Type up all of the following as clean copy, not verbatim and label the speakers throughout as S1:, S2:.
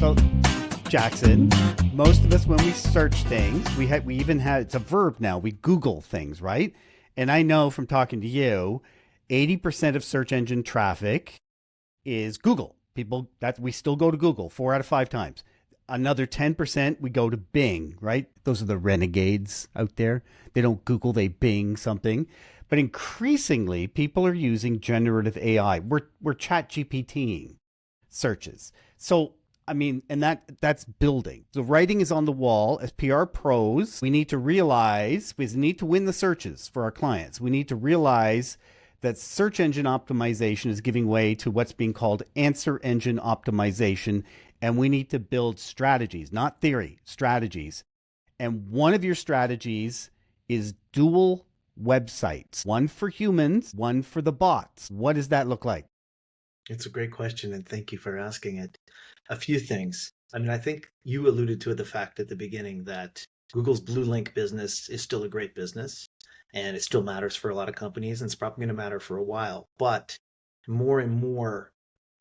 S1: So, Jackson, most of us, when we search things, we even have, it's a verb now, we Google things, right? And I know from talking to you, 80% of search engine traffic is Google. People that we still go to Google 4 out of 5 times. Another 10% we go to Bing, right? Those are the renegades out there. They don't Google, they Bing something. But increasingly, people are using generative AI. We're ChatGPTing searches. So, I mean, and that's building. The writing is on the wall. As PR pros, we need to realize we need to win the searches for our clients. We need to realize that search engine optimization is giving way to what's being called answer engine optimization. And we need to build strategies, not theory, strategies. And one of your strategies is dual websites, one for humans, one for the bots. What does that look like?
S2: It's a great question, and thank you for asking it. A few things. I mean, I think you alluded to the fact at the beginning that Google's blue link business is still a great business, and it still matters for a lot of companies, and it's probably going to matter for a while. But more and more,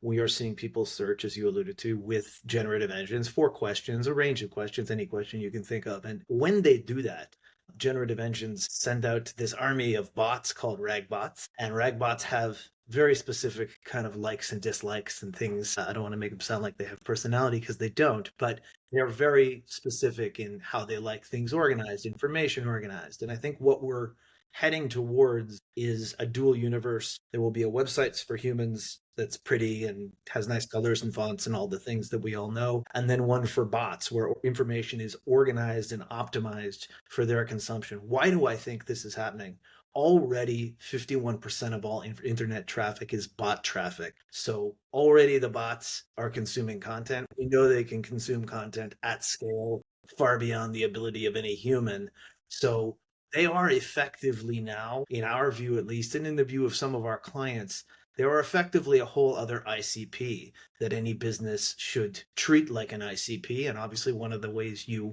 S2: we are seeing people search, as you alluded to, with generative engines for questions, a range of questions, any question you can think of. And when they do that, generative engines send out this army of bots called ragbots, and ragbots have very specific kind of likes and dislikes and things. I don't want to make them sound like they have personality because they don't, but they're very specific in how they like things organized, information organized. And I think what we're heading towards is a dual universe. There will be a websites for humans that's pretty and has nice colors and fonts and all the things that we all know. And then one for bots where information is organized and optimized for their consumption. Why do I think this is happening? Already 51% of all internet traffic is bot traffic. So already the bots are consuming content. We know they can consume content at scale, far beyond the ability of any human. So they are effectively now, in our view at least, and in the view of some of our clients, they are effectively a whole other ICP that any business should treat like an ICP. And obviously one of the ways you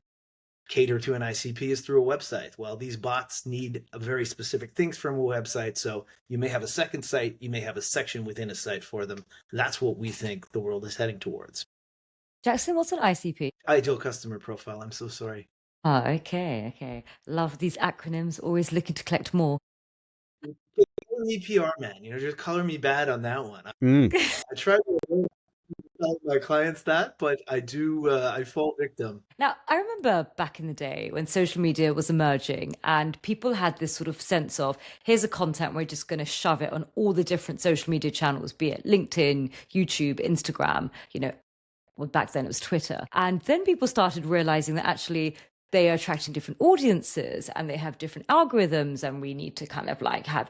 S2: cater to an ICP is through a website. Well, these bots need very specific things from a website. So you may have a second site, you may have a section within a site for them. That's what we think the world is heading towards.
S3: Jackson, what's an ICP?
S2: Ideal customer profile. I'm so sorry.
S3: Oh, okay. Love these acronyms, always looking to collect more.
S2: PR man, just color me bad on that one.
S1: Mm.
S2: I try to tell my clients that, but I fall victim.
S3: Now, I remember back in the day when social media was emerging and people had this sort of sense of, here's a content, we're just going to shove it on all the different social media channels, be it LinkedIn, YouTube, Instagram, well, back then it was Twitter. And then people started realizing that actually they are attracting different audiences and they have different algorithms, and we need to kind of like have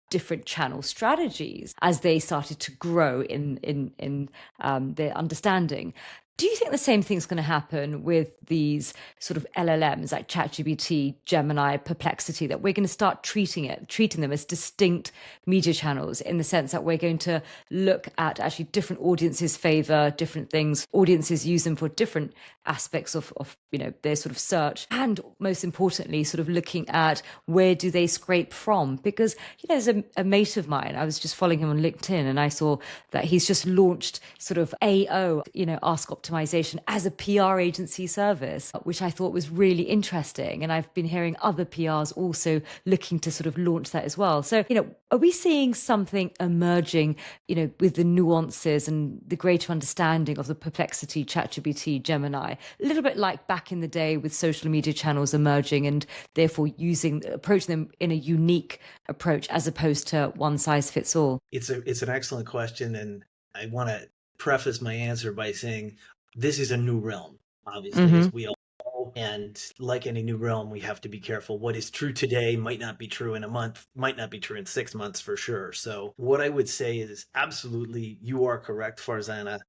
S3: different channel strategies as they started to grow in their understanding. Do you think the same thing's going to happen with these sort of LLMs like ChatGPT, Gemini, Perplexity, that we're going to start treating them as distinct media channels, in the sense that we're going to look at actually different audiences favor different things, audiences use them for different aspects of their sort of search, and most importantly, sort of looking at where do they scrape from? Because there's a mate of mine, I was just following him on LinkedIn, and I saw that he's just launched sort of AO, Ask Optimization, as a PR agency service, which I thought was really interesting. And I've been hearing other PRs also looking to sort of launch that as well. So, are we seeing something emerging, with the nuances and the greater understanding of the Perplexity, ChatGPT, Gemini, a little bit like back in the day with social media channels emerging, and therefore approaching them in a unique approach as opposed to one size fits all?
S2: It's an excellent question. And I want to preface my answer by saying this is a new realm, obviously, as we all know. And like any new realm, we have to be careful. What is true today might not be true in a month, might not be true in 6 months for sure. So what I would say is absolutely, you are correct, Farzana.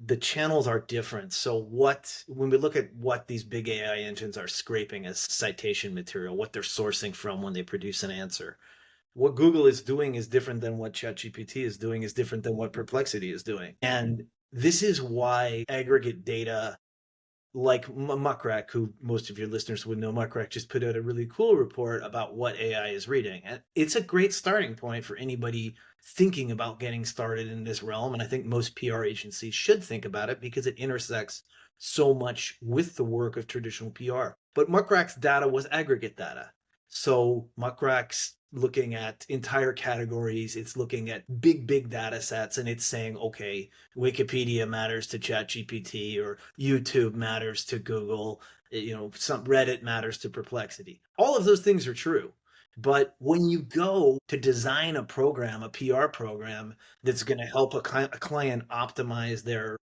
S2: The channels are different. So when we look at what these big AI engines are scraping as citation material, what they're sourcing from when they produce an answer, what Google is doing is different than what ChatGPT is doing, is different than what Perplexity is doing. And this is why aggregate data like Muckrack, who most of your listeners would know, Muckrack just put out a really cool report about what AI is reading. And it's a great starting point for anybody thinking about getting started in this realm. And I think most PR agencies should think about it because it intersects so much with the work of traditional PR. But Muckrack's data was aggregate data. So Muckrack's looking at entire categories, it's looking at big data sets, and it's saying, okay, Wikipedia matters to ChatGPT, or YouTube matters to Google, some Reddit matters to Perplexity. All of those things are true. But when you go to design a program, a PR program that's going to help a client optimize their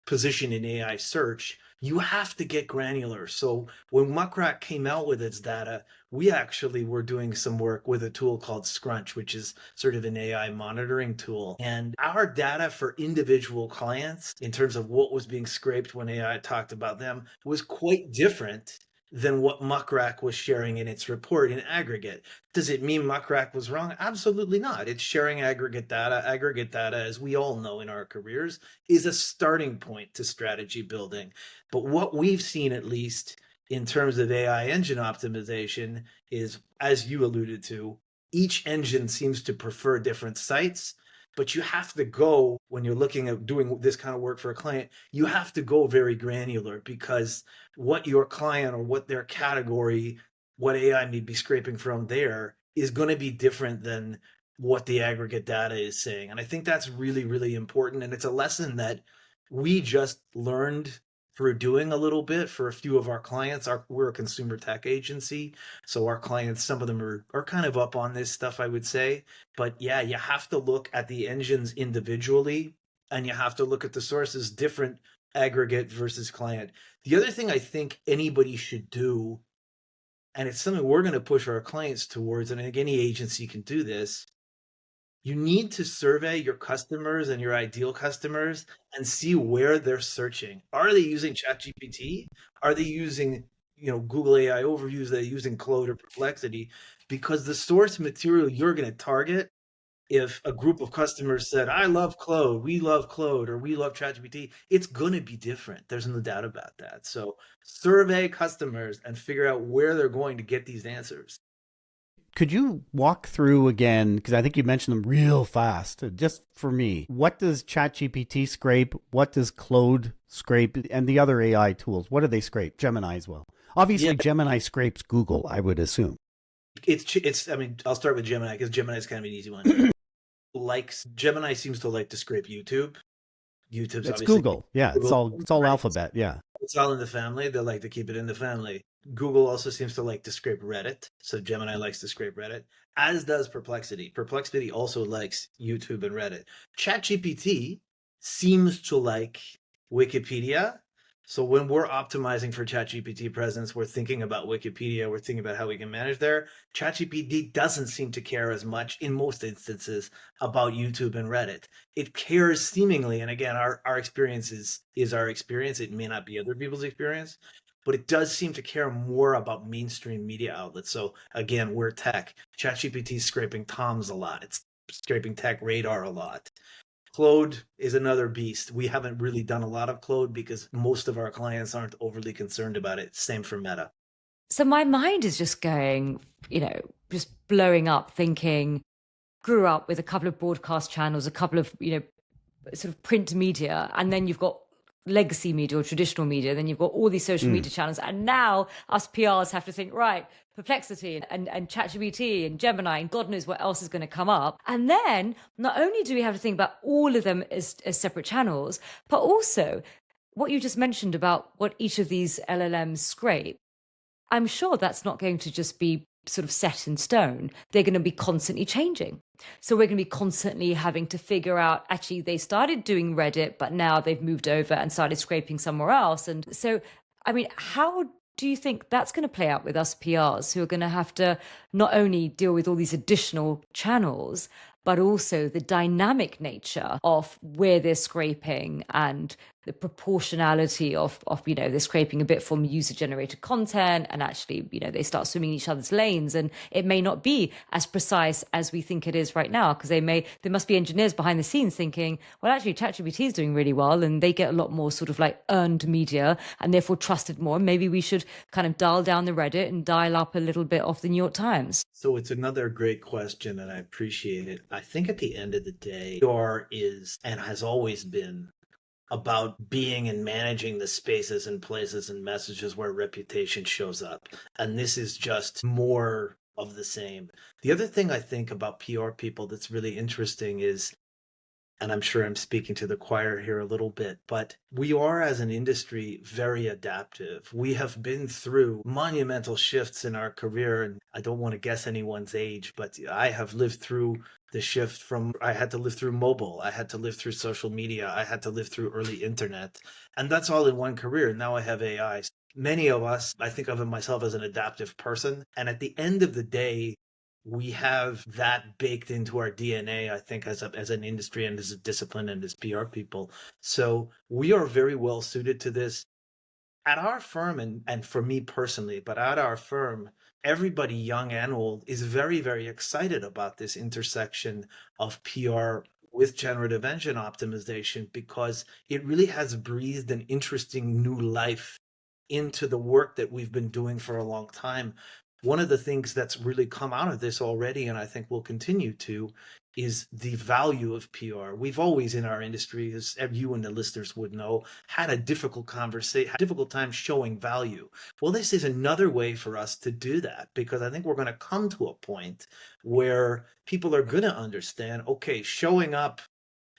S2: position in AI search, you have to get granular. So when Muckrack came out with its data, we actually were doing some work with a tool called Scrunch, which is sort of an AI monitoring tool. And our data for individual clients, in terms of what was being scraped when AI talked about them, was quite different than what Muckrack was sharing in its report in aggregate. Does it mean Muckrack was wrong? Absolutely not. It's sharing aggregate data. Aggregate data, as we all know in our careers, is a starting point to strategy building. But what we've seen, at least in terms of AI engine optimization, is, as you alluded to, each engine seems to prefer different sites. But you have to go, when you're looking at doing this kind of work for a client, you have to go very granular, because what your client or what their category, what AI may be scraping from there, is going to be different than what the aggregate data is saying. And I think that's really, really important. And it's a lesson that we just learned through doing a little bit for a few of our clients. We're a consumer tech agency, so our clients, some of them are kind of up on this stuff, I would say. But yeah, you have to look at the engines individually, and you have to look at the sources, different aggregate versus client. The other thing I think anybody should do, and it's something we're going to push our clients towards, and I think any agency can do this, you need to survey your customers and your ideal customers and see where they're searching. Are they using ChatGPT? Are they using, Google AI overviews? Are they using Claude or Perplexity? Because the source material you're going to target, if a group of customers said, I love Claude, we love Claude, or we love ChatGPT, it's going to be different. There's no doubt about that. So survey customers and figure out where they're going to get these answers.
S1: Could you walk through again, because I think you mentioned them real fast, just for me, what does ChatGPT scrape? What does Claude scrape? And the other AI tools, what do they scrape? Gemini as well. Obviously,
S2: Yeah.
S1: Gemini scrapes Google, I would assume.
S2: I mean, I'll start with Gemini because Gemini is kind of an easy one. Gemini seems to like to scrape YouTube. YouTube's
S1: It's
S2: obviously
S1: Google. Yeah, it's
S2: Google,
S1: all
S2: right?
S1: alphabet. Yeah.
S2: It's all in the family. They like to keep it in the family. Google also seems to like to scrape Reddit. So Gemini likes to scrape Reddit, as does Perplexity. Perplexity also likes YouTube and Reddit. ChatGPT seems to like Wikipedia. So when we're optimizing for ChatGPT presence, we're thinking about Wikipedia, we're thinking about how we can manage there. ChatGPT doesn't seem to care as much in most instances about YouTube and Reddit. It cares seemingly, and again, our experience is our experience. It may not be other people's experience, but it does seem to care more about mainstream media outlets. So again, we're tech. ChatGPT is scraping Tom's a lot. It's scraping Tech Radar a lot. Claude is another beast. We haven't really done a lot of Claude because most of our clients aren't overly concerned about it. Same for Meta.
S3: So my mind is just going, just blowing up, thinking, grew up with a couple of broadcast channels, a couple of, sort of print media, and then you've got legacy media or traditional media, then you've got all these social media channels, and now us PRs have to think, right, Perplexity and ChatGPT and Gemini and God knows what else is going to come up. And then not only do we have to think about all of them as separate channels, but also what you just mentioned about what each of these LLMs scrape. I'm sure that's not going to just be sort of set in stone. They're going to be constantly changing. So we're going to be constantly having to figure out, actually, they started doing Reddit, but now they've moved over and started scraping somewhere else. And so, I mean, how do you think that's going to play out with us PRs who are going to have to not only deal with all these additional channels, but also the dynamic nature of where they're scraping and the proportionality of they're scraping a bit from user generated content, and actually they start swimming in each other's lanes, and it may not be as precise as we think it is right now, because there must be engineers behind the scenes thinking, well, actually ChatGPT is doing really well and they get a lot more sort of like earned media and therefore trusted more. Maybe we should kind of dial down the Reddit and dial up a little bit of the New York Times.
S2: So it's another great question, and I appreciate it. I think at the end of the day, PR is and has always been about being and managing the spaces and places and messages where reputation shows up. And this is just more of the same. The other thing I think about PR people that's really interesting is, and I'm sure I'm speaking to the choir here a little bit, but we are as an industry very adaptive. We have been through monumental shifts in our career, and I don't want to guess anyone's age, but I have lived through the shift from, I had to live through mobile, I had to live through social media, I had to live through early internet, and that's all in one career. Now I have AI. Many of us, I think of myself as an adaptive person, and at the end of the day, we have that baked into our DNA, I think, as an industry and as a discipline and as PR people. So we are very well suited to this. At our firm, and for me personally, but at our firm, everybody young and old is very, very excited about this intersection of PR with generative engine optimization, because it really has breathed an interesting new life into the work that we've been doing for a long time. One of the things that's really come out of this already, and I think will continue to, is the value of PR. We've always in our industry, as you and the listeners would know, had a difficult time showing value. Well, this is another way for us to do that, because I think we're going to come to a point where people are going to understand, okay, showing up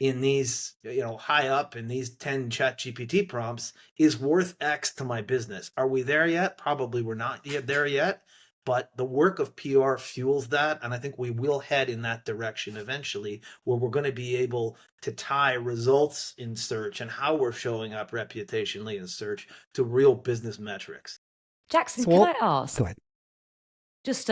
S2: in these, high up in these 10 ChatGPT prompts is worth X to my business. Are we there yet? Probably we're not yet there yet, but the work of PR fuels that. And I think we will head in that direction eventually, where we're going to be able to tie results in search and how we're showing up reputationally in search to real business metrics.
S3: Jackson,
S1: So
S3: can
S1: I'll-
S3: I ask?
S1: Go ahead.
S3: Just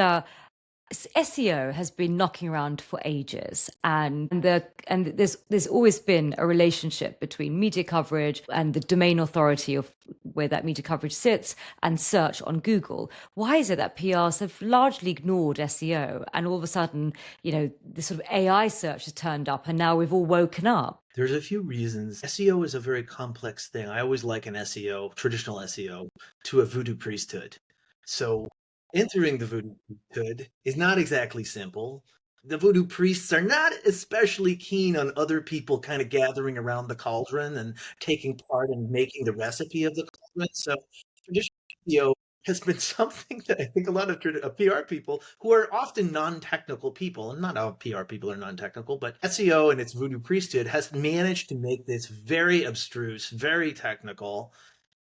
S3: SEO has been knocking around for ages, and there's always been a relationship between media coverage and the domain authority of where that media coverage sits and search on Google. Why is it that PRs have largely ignored SEO, and all of a sudden, this sort of AI search has turned up, and now we've all woken up?
S2: There's a few reasons. SEO is a very complex thing. I always liken SEO, traditional SEO, to a voodoo priesthood. So entering the voodoo priesthood is not exactly simple. The voodoo priests are not especially keen on other people kind of gathering around the cauldron and taking part in making the recipe of the cauldron. So traditional SEO has been something that I think a lot of PR people, who are often non-technical people, and not all PR people are non-technical, but SEO and its voodoo priesthood has managed to make this very abstruse, very technical.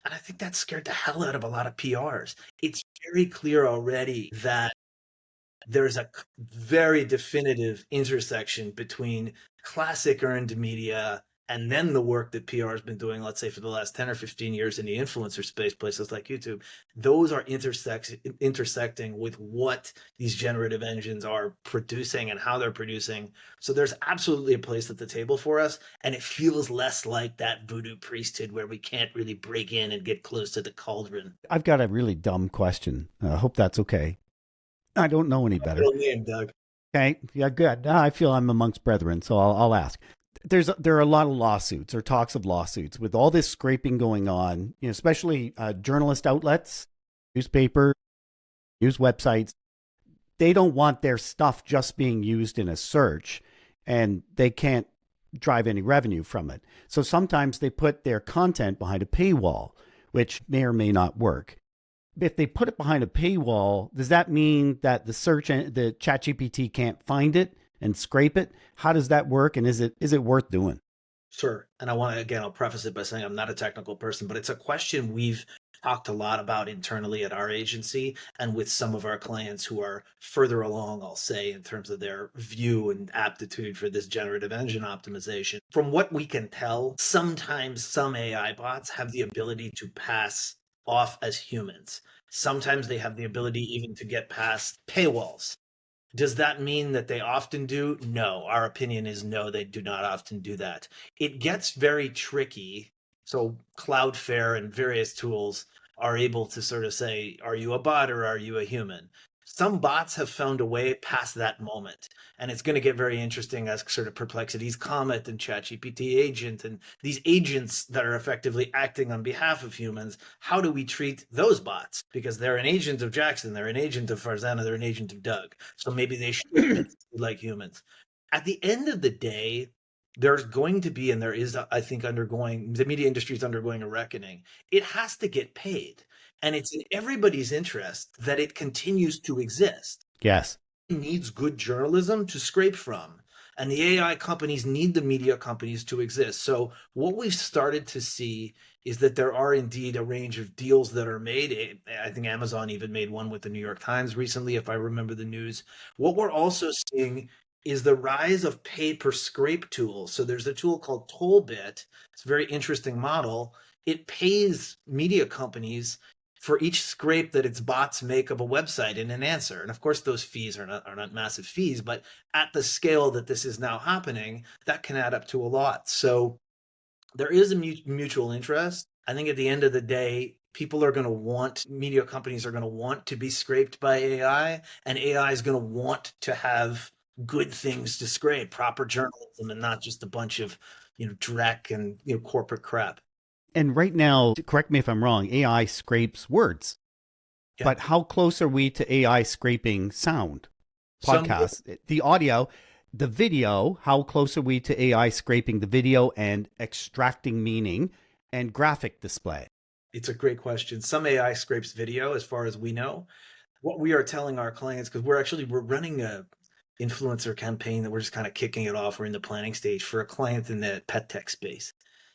S2: And I think that scared the hell out of a lot of PRs. It's very clear already that there's a very definitive intersection between classic earned media and then the work that PR has been doing, let's say for the last 10 or 15 years in the influencer space, places like YouTube. Those are intersecting with what these generative engines are producing and how they're producing. So there's absolutely a place at the table for us. And it feels less like that voodoo priesthood where we can't really break in and get close to the cauldron.
S1: I've got a really dumb question. I hope that's okay. I don't know any better.
S2: Middle name, Doug.
S1: Okay. Yeah, good. I feel I'm amongst brethren, so I'll ask. There are a lot of lawsuits or talks of lawsuits with all this scraping going on, especially journalist outlets, newspaper, news websites. They don't want their stuff just being used in a search, and they can't drive any revenue from it. So sometimes they put their content behind a paywall, which may or may not work. If they put it behind a paywall, does that mean that the ChatGPT can't find it and scrape it? How does that work? And is it worth doing?
S2: Sure. And I'll preface it by saying I'm not a technical person, but it's a question we've talked a lot about internally at our agency and with some of our clients who are further along, I'll say, in terms of their view and aptitude for this generative engine optimization. From what we can tell, sometimes some AI bots have the ability to pass off as humans. Sometimes they have the ability even to get past paywalls. Does that mean that they often do? No. Our opinion is no, they do not often do that. It gets very tricky. So Cloudflare and various tools are able to sort of say, are you a bot or are you a human? Some bots have found a way past that moment. And it's going to get very interesting as sort of Perplexity's Comet and ChatGPT agent and these agents that are effectively acting on behalf of humans. How do we treat those bots? Because they're an agent of Jackson, they're an agent of Farzana, they're an agent of Doug. So maybe they should be like humans. At the end of the day, there's going to be, and there is, I think, the media industry is undergoing a reckoning. It has to get paid. And it's in everybody's interest that it continues to exist.
S1: Yes.
S2: It needs good journalism to scrape from. And the AI companies need the media companies to exist. So what we've started to see is that there are indeed a range of deals that are made. I think Amazon even made one with the New York Times recently, if I remember the news. What we're also seeing is the rise of pay per scrape tools. So there's a tool called Tollbit. It's a very interesting model. It pays media companies for each scrape that its bots make of a website in an answer. And of course, those fees are not massive fees, but at the scale that this is now happening, that can add up to a lot. So there is a mutual interest. I think at the end of the day, media companies are going to want to be scraped by AI, and AI is going to want to have good things to scrape, proper journalism, and not just a bunch of, dreck and, corporate crap.
S1: And right now, correct me if I'm wrong, AI scrapes words.
S2: Yeah.
S1: But how close are we to AI scraping sound? Podcasts, the audio, the video, how close are we to AI scraping the video and extracting meaning and graphic display?
S2: It's a great question. Some AI scrapes video, as far as we know. What we are telling our clients, because we're running a influencer campaign that we're just kind of kicking it off. We're in the planning stage for a client in the pet tech space.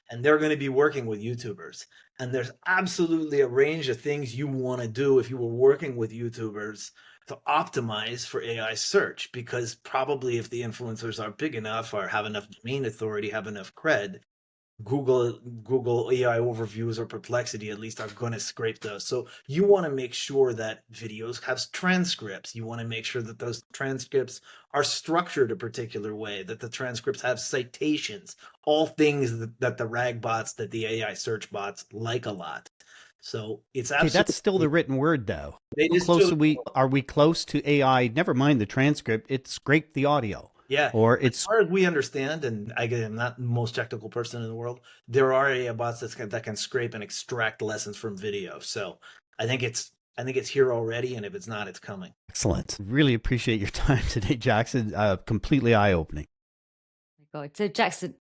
S2: And they're going to be working with YouTubers. And there's absolutely a range of things you want to do if you were working with YouTubers to optimize for AI search, because probably if the influencers are big enough or have enough domain authority, have enough cred, Google AI overviews or Perplexity at least are going to scrape those. So you want to make sure that videos have transcripts. You want to make sure that those transcripts are structured a particular way, that the transcripts have citations, all things that the RAG bots, that the AI search bots like a lot. So it's absolutely...
S1: Okay, that's still the written word, though.
S2: How close
S1: are we close to AI? Never mind the transcript; it scraped the audio.
S2: Yeah.
S1: Or
S2: as far as we understand, and I'm not the most technical person in the world, there are AI bots that can scrape and extract lessons from video. So I think it's here already, and if it's not, it's coming.
S1: Excellent. Really appreciate your time today, Jackson. Completely eye-opening.
S3: Oh my God. So Jackson,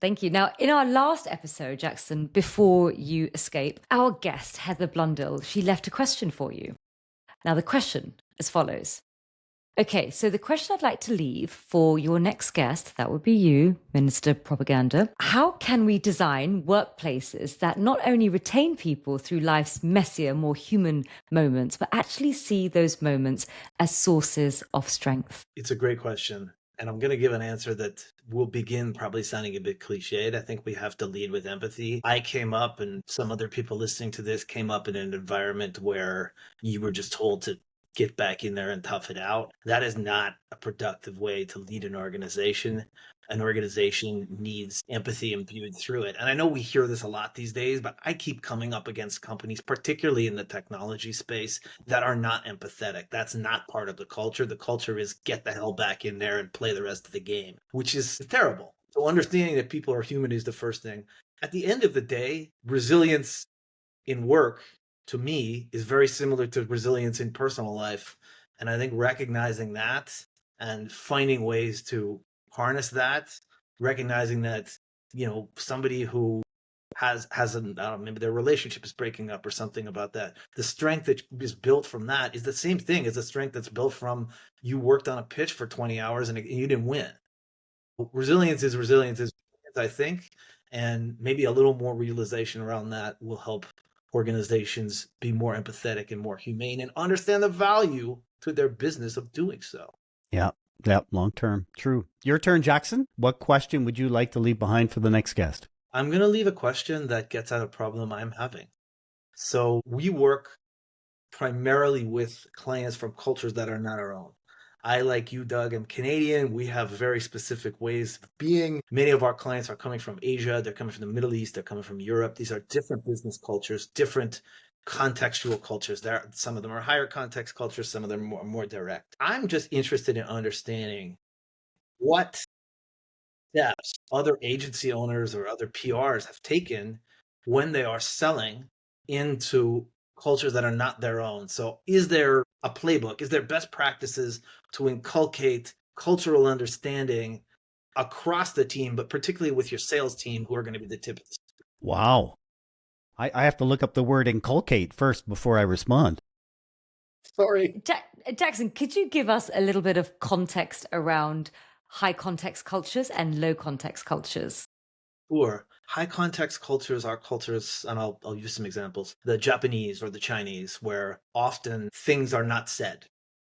S3: thank you. Now, in our last episode, Jackson, before you escape, our guest, Heather Blundell, she left a question for you. Now, the question as follows. Okay, so the question I'd like to leave for your next guest, that would be you, Minister Propaganda. How can we design workplaces that not only retain people through life's messier, more human moments, but actually see those moments as sources of strength?
S2: It's a great question. And I'm going to give an answer that will begin probably sounding a bit cliched. I think we have to lead with empathy. I came up, and some other people listening to this came up in an environment where you were just told to get back in there and tough it out. That is not a productive way to lead an organization. An organization needs empathy imbued through it. And I know we hear this a lot these days, but I keep coming up against companies, particularly in the technology space, that are not empathetic. That's not part of the culture. The culture is get the hell back in there and play the rest of the game, which is terrible. So understanding that people are human is the first thing. At the end of the day, resilience in work, to me, is very similar to resilience in personal life. And I think recognizing that and finding ways to harness that, recognizing that, somebody who has I don't know, maybe their relationship is breaking up or something about that. The strength that is built from that is the same thing as the strength that's built from you worked on a pitch for 20 hours and you didn't win. Resilience is resilience, I think. And maybe a little more realization around that will help organizations be more empathetic and more humane and understand the value to their business of doing so.
S1: Yeah, long term. True. Your turn, Jackson. What question would you like to leave behind for the next guest?
S2: I'm going to leave a question that gets at a problem I'm having. So we work primarily with clients from cultures that are not our own. I, like you, Doug, am Canadian. We have very specific ways of being. Many of our clients are coming from Asia. They're coming from the Middle East. They're coming from Europe. These are different business cultures, different contextual cultures. Some of them are higher context cultures. Some of them are more direct. I'm just interested in understanding what steps other agency owners or other PRs have taken when they are selling into cultures that are not their own. So is there a playbook? Is there best practices to inculcate cultural understanding across the team, but particularly with your sales team who are going to be the tip of the spear?
S1: Wow. I have to look up the word inculcate first before I respond.
S2: Sorry.
S3: Jackson, could you give us a little bit of context around high context cultures and low context cultures?
S2: Sure. High context cultures are cultures, and I'll use some examples. The Japanese or the Chinese, where often things are not said.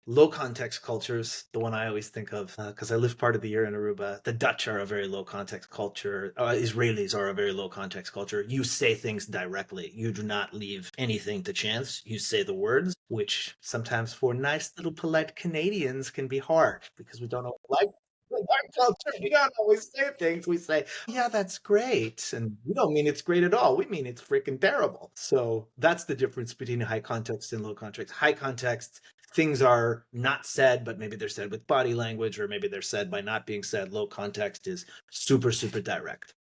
S2: Low context cultures, the one I always think of, because I lived part of the year in Aruba, the Dutch are a very low context culture. Israelis are a very low context culture. You say things directly. You do not leave anything to chance. You say the words, which sometimes for nice little polite Canadians can be hard because we don't like our culture. We don't always say things. We say, yeah, that's great. And we don't mean it's great at all. We mean it's freaking terrible. So that's the difference between high context and low context. High context, things are not said, but maybe they're said with body language, or maybe they're said by not being said. Low context is super, super direct.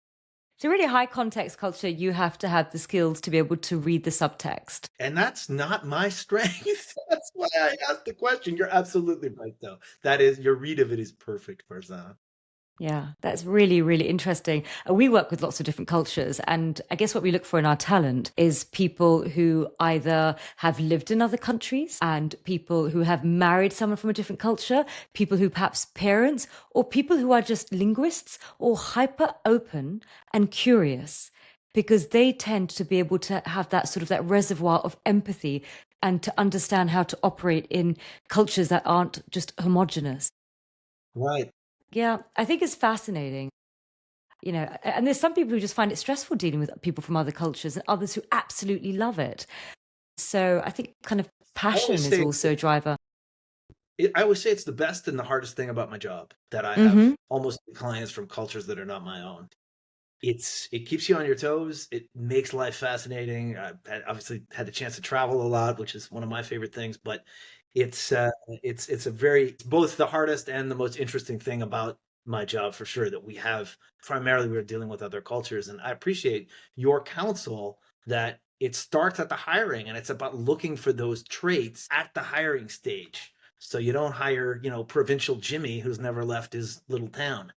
S3: So really high context culture, you have to have the skills to be able to read the subtext.
S2: And that's not my strength. That's why I asked the question. You're absolutely right, though. That is, your read of it is perfect, Farzana.
S3: Yeah, that's really, really interesting. We work with lots of different cultures. And I guess what we look for in our talent is people who either have lived in other countries and people who have married someone from a different culture, people who perhaps parents, or people who are just linguists or hyper open and curious, because they tend to be able to have that sort of that reservoir of empathy and to understand how to operate in cultures that aren't just homogenous.
S2: Right.
S3: Yeah, I think it's fascinating. And there's some people who just find it stressful dealing with people from other cultures and others who absolutely love it. So I think kind of passion is also a driver.
S2: I always say it's the best and the hardest thing about my job, that I have almost clients from cultures that are not my own. It keeps you on your toes. It makes life fascinating. I've obviously had the chance to travel a lot, which is one of my favorite things, but it's both the hardest and the most interesting thing about my job, for sure, that we're dealing with other cultures. And I appreciate your counsel that it starts at the hiring, and it's about looking for those traits at the hiring stage. So you don't hire, provincial Jimmy who's never left his little town.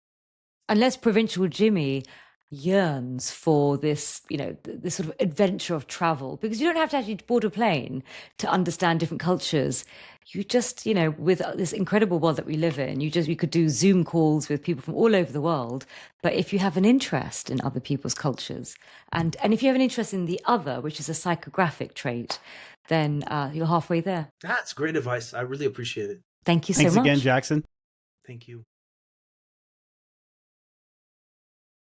S3: Unless provincial Jimmy yearns for this, this sort of adventure of travel, because you don't have to actually board a plane to understand different cultures. You just, with this incredible world that we live in, you could do Zoom calls with people from all over the world. But if you have an interest in other people's cultures, and if you have an interest in the other, which is a psychographic trait, then you're halfway there.
S2: That's great advice. I really appreciate it.
S3: Thank you so
S1: Thanks
S3: much.
S1: again, Jackson.
S2: Thank you.